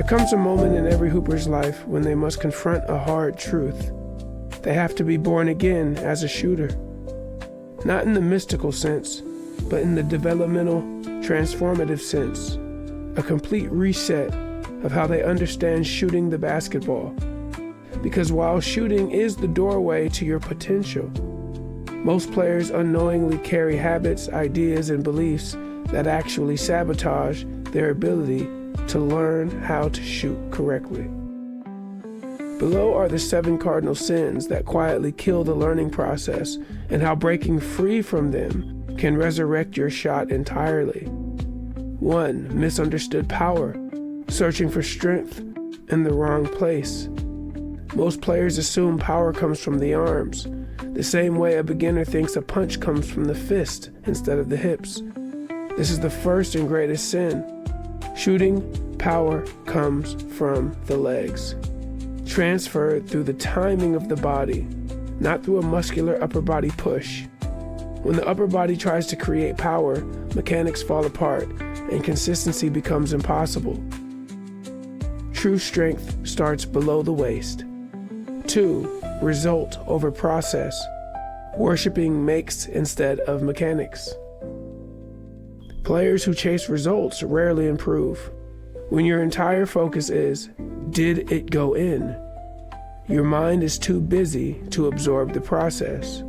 comes a moment in every hooper's life when they must confront a hard truth. They have to be born again as a shooter. Not in the mystical sense, but in the developmental, transformative sense. A complete reset of how they understand shooting the basketball. Because while shooting is the doorway to your potential, most players unknowingly carry habits, ideas, and beliefs that actually sabotage their ability to learn how to shoot correctly. Below are the 7 cardinal sins that quietly kill the learning process and how breaking free from them can resurrect your shot entirely. 1. Misunderstood power, searching for strength in the wrong place. Most players assume power comes from the arms, the same way a beginner thinks a punch comes from the fist instead of the hips. This is the first and greatest sin. Shooting power comes from the legs, transferred through the timing of the body, not through a muscular upper body push. When the upper body tries to create power, mechanics fall apart and consistency becomes impossible. True strength starts below the waist. 2. Result over process, worshiping makes instead of mechanics. Players who chase results rarely improve. When your entire focus is, did it go in? Your mind is too busy to absorb the process.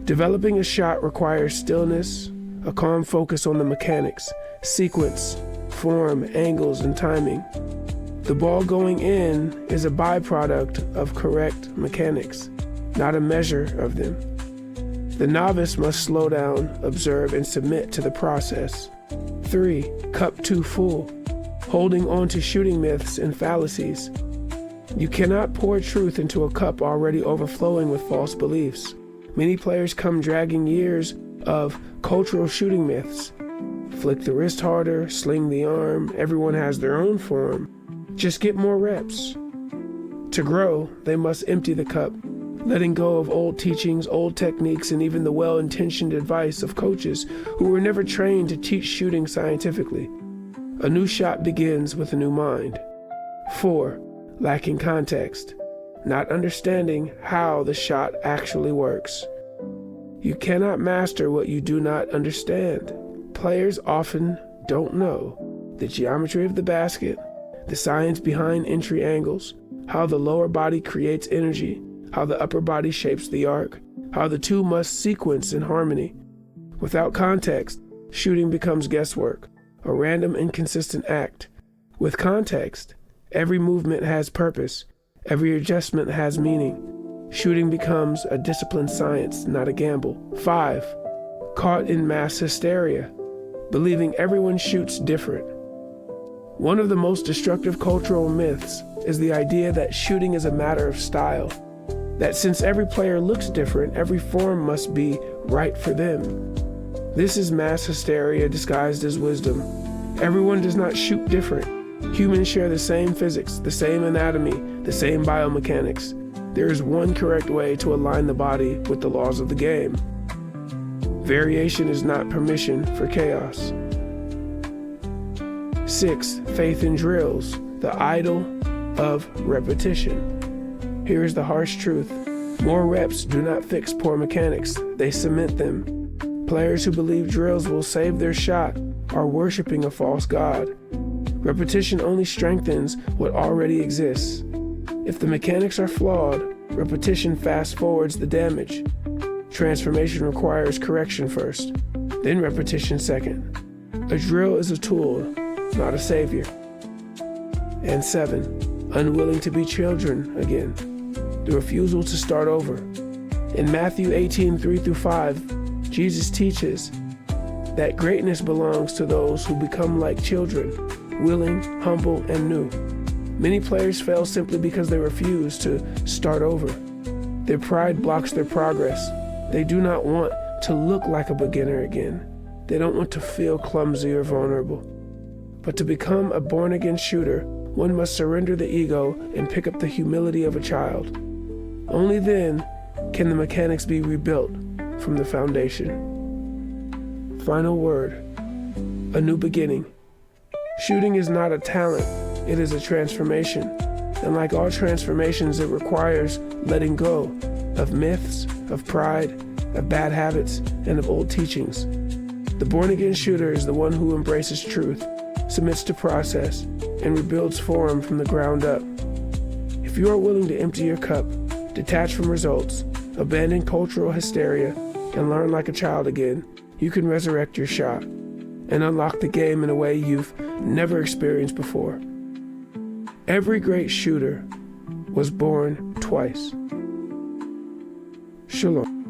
Developing a shot requires stillness, a calm focus on the mechanics, sequence, form, angles, and timing. The ball going in is a byproduct of correct mechanics, not a measure of them. The novice must slow down, observe, and submit to the process. 3. Cup too full, holding on to shooting myths and fallacies. You cannot pour truth into a cup already overflowing with false beliefs. Many players come dragging years of cultural shooting myths. Flick the wrist harder, sling the arm, everyone has their own form. Just get more reps. To grow, they must empty the cup, letting go of old teachings, old techniques, and even the well-intentioned advice of coaches who were never trained to teach shooting scientifically. A new shot begins with a new mind. 4. Lacking context, not understanding how the shot actually works. You cannot master what you do not understand. Players often don't know the geometry of the basket, the science behind entry angles, how the lower body creates energy, how the upper body shapes the arc, how the two must sequence in harmony. Without context, shooting becomes guesswork, a random, inconsistent act. With context, every movement has purpose, every adjustment has meaning. Shooting becomes a disciplined science, not a gamble. 5. Caught in mass hysteria, believing everyone shoots different. One of the most destructive cultural myths is the idea that shooting is a matter of style, that since every player looks different, every form must be right for them. This is mass hysteria disguised as wisdom. Everyone does not shoot different. Humans share the same physics, the same anatomy, the same biomechanics. There is one correct way to align the body with the laws of the game. Variation is not permission for chaos. 6. Faith in drills, the idol of repetition. Here is the harsh truth. More reps do not fix poor mechanics, they cement them. Players who believe drills will save their shot are worshiping a false god. Repetition only strengthens what already exists. If the mechanics are flawed, repetition fast forwards the damage. Transformation requires correction first, then repetition second. A drill is a tool, not a savior. And 7, unwilling to be children again, the refusal to start over. In Matthew 18:3-5, Jesus teaches that greatness belongs to those who become like children, willing, humble, and new. Many players fail simply because they refuse to start over. Their pride blocks their progress. They do not want to look like a beginner again. They don't want to feel clumsy or vulnerable. But to become a born-again shooter, one must surrender the ego and pick up the humility of a child. Only then can the mechanics be rebuilt from the foundation. Final word, a new beginning. Shooting is not a talent, It is a transformation, and like all transformations, it requires letting go of myths, of pride, of bad habits, and of old teachings. The born-again shooter is the one who embraces truth, submits to process, and rebuilds form from the ground up. If you are willing to empty your cup, detach from results, abandon cultural hysteria, and learn like a child again, you can resurrect your shot and unlock the game in a way you've never experienced before. Every great shooter was born twice. Shalom.